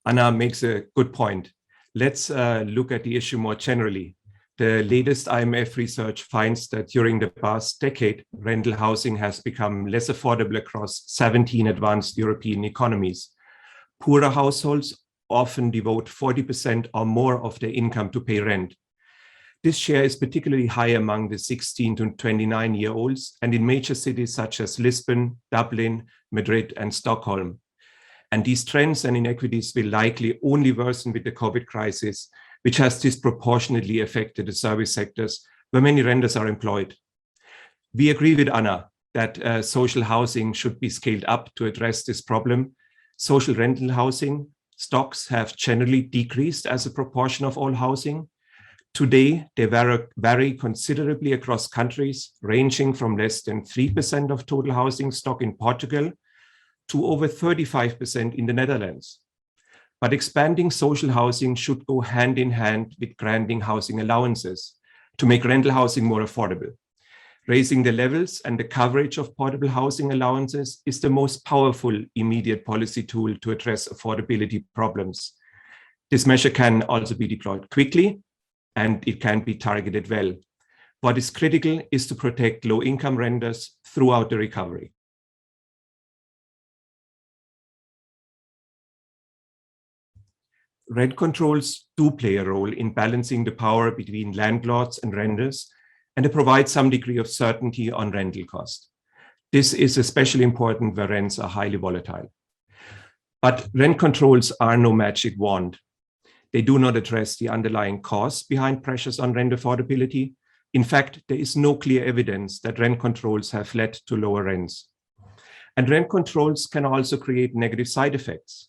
Anna makes a good point. Let's look at the issue more generally. The latest IMF research finds that during the past decade, rental housing has become less affordable across 17 advanced European economies. Poorer households often devote 40% or more of their income to pay rent. This share is particularly high among the 16 to 29-year-olds and in major cities such as Lisbon, Dublin, Madrid, and Stockholm. And these trends and inequities will likely only worsen with the COVID crisis, which has disproportionately affected the service sectors where many renters are employed. We agree with Anna that social housing should be scaled up to address this problem. Social rental housing stocks have generally decreased as a proportion of all housing. Today, they vary considerably across countries, ranging from less than 3% of total housing stock in Portugal to over 35% in the Netherlands. But expanding social housing should go hand in hand with granting housing allowances to make rental housing more affordable. Raising the levels and the coverage of portable housing allowances is the most powerful immediate policy tool to address affordability problems. This measure can also be deployed quickly, and it can be targeted well. What is critical is to protect low-income renters throughout the recovery. Rent controls do play a role in balancing the power between landlords and renters, and they provide some degree of certainty on rental cost. This is especially important where rents are highly volatile. But rent controls are no magic wand. They do not address the underlying cause behind pressures on rent affordability. In fact, there is no clear evidence that rent controls have led to lower rents. And rent controls can also create negative side effects.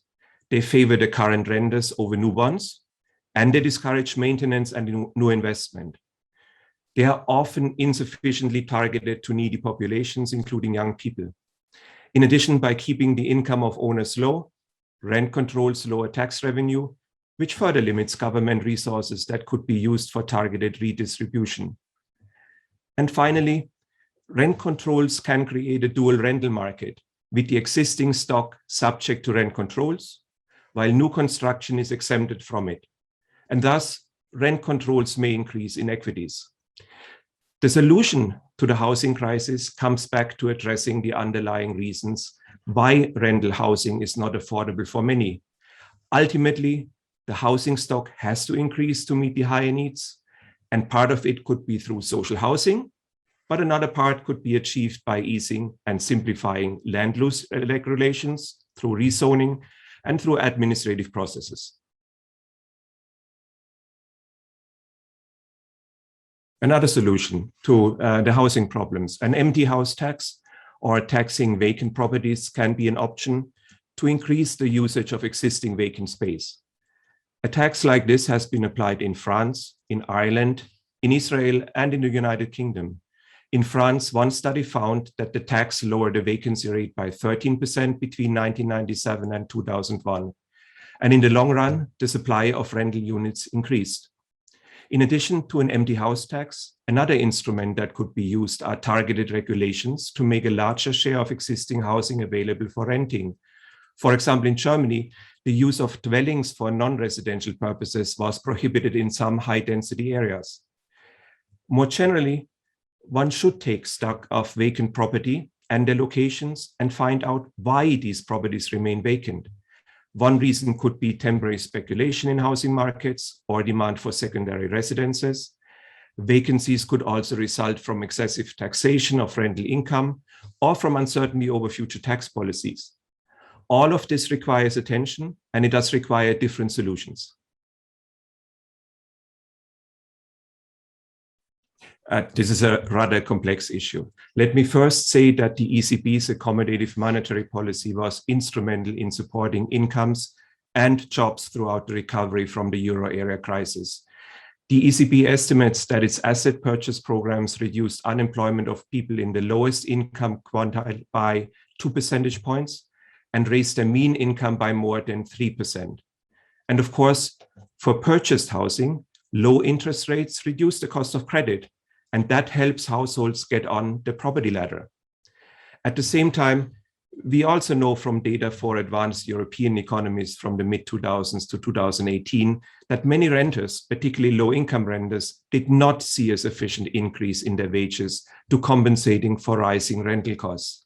They favor the current renters over new ones, and they discourage maintenance and new investment. They are often insufficiently targeted to needy populations, including young people. In addition, by keeping the income of owners low, rent controls lower tax revenue, which further limits government resources that could be used for targeted redistribution. And finally, rent controls can create a dual rental market with the existing stock subject to rent controls, while new construction is exempted from it. And thus, rent controls may increase inequities. The solution to the housing crisis comes back to addressing the underlying reasons why rental housing is not affordable for many. Ultimately, the housing stock has to increase to meet the higher needs, and part of it could be through social housing, but another part could be achieved by easing and simplifying land use regulations through rezoning and through administrative processes. Another solution to the housing problems, an empty house tax or taxing vacant properties can be an option to increase the usage of existing vacant space. A tax like this has been applied in France, in Ireland, in Israel, and in the United Kingdom. In France, one study found that the tax lowered the vacancy rate by 13% between 1997 and 2001. And in the long run, the supply of rental units increased. In addition to an empty house tax, another instrument that could be used are targeted regulations to make a larger share of existing housing available for renting. For example, in Germany, the use of dwellings for non-residential purposes was prohibited in some high-density areas. More generally, one should take stock of vacant property and their locations and find out why these properties remain vacant. One reason could be temporary speculation in housing markets or demand for secondary residences. Vacancies could also result from excessive taxation of rental income or from uncertainty over future tax policies. All of this requires attention, and it does require different solutions. This is a rather complex issue. Let me first say that the ECB's accommodative monetary policy was instrumental in supporting incomes and jobs throughout the recovery from the euro area crisis. The ECB estimates that its asset purchase programs reduced unemployment of people in the lowest income quintile by 2 percentage points and raised their mean income by more than 3%. And of course, for purchased housing, low interest rates reduce the cost of credit, and that helps households get on the property ladder. At the same time, We also know from data for advanced European economies from the mid-2000s to 2018 that many renters, particularly low-income renters, did not see a sufficient increase in their wages to compensating for rising rental costs.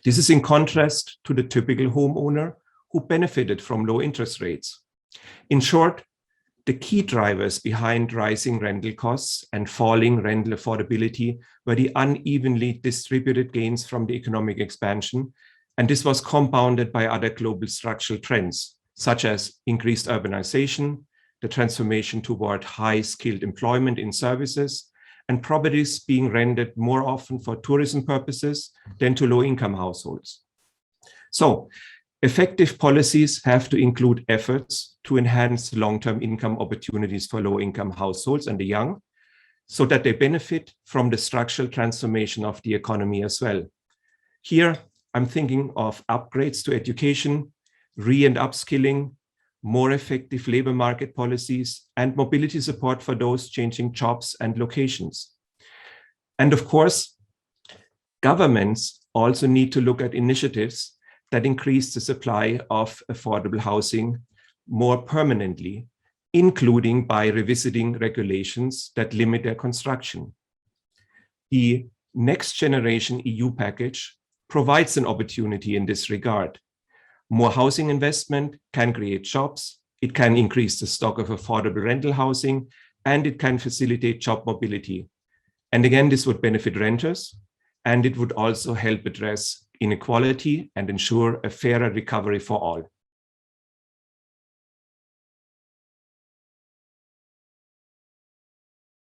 This is in contrast to the typical homeowner who benefited from low interest rates. In short, the key drivers behind rising rental costs and falling rental affordability were the unevenly distributed gains from the economic expansion, and this was compounded by other global structural trends, such as increased urbanization, the transformation toward high-skilled employment in services, and properties being rented more often for tourism purposes than to low-income households. So, effective policies have to include efforts to enhance long-term income opportunities for low-income households and the young, so that they benefit from the structural transformation of the economy as well. Here, I'm thinking of upgrades to education, re- and upskilling, more effective labor market policies, and mobility support for those changing jobs and locations. And of course, governments also need to look at initiatives that increase the supply of affordable housing more permanently, including by revisiting regulations that limit their construction. The Next Generation EU package provides an opportunity in this regard. More housing investment can create jobs, it can increase the stock of affordable rental housing, and it can facilitate job mobility. And again, this would benefit renters, and it would also help address inequality and ensure a fairer recovery for all.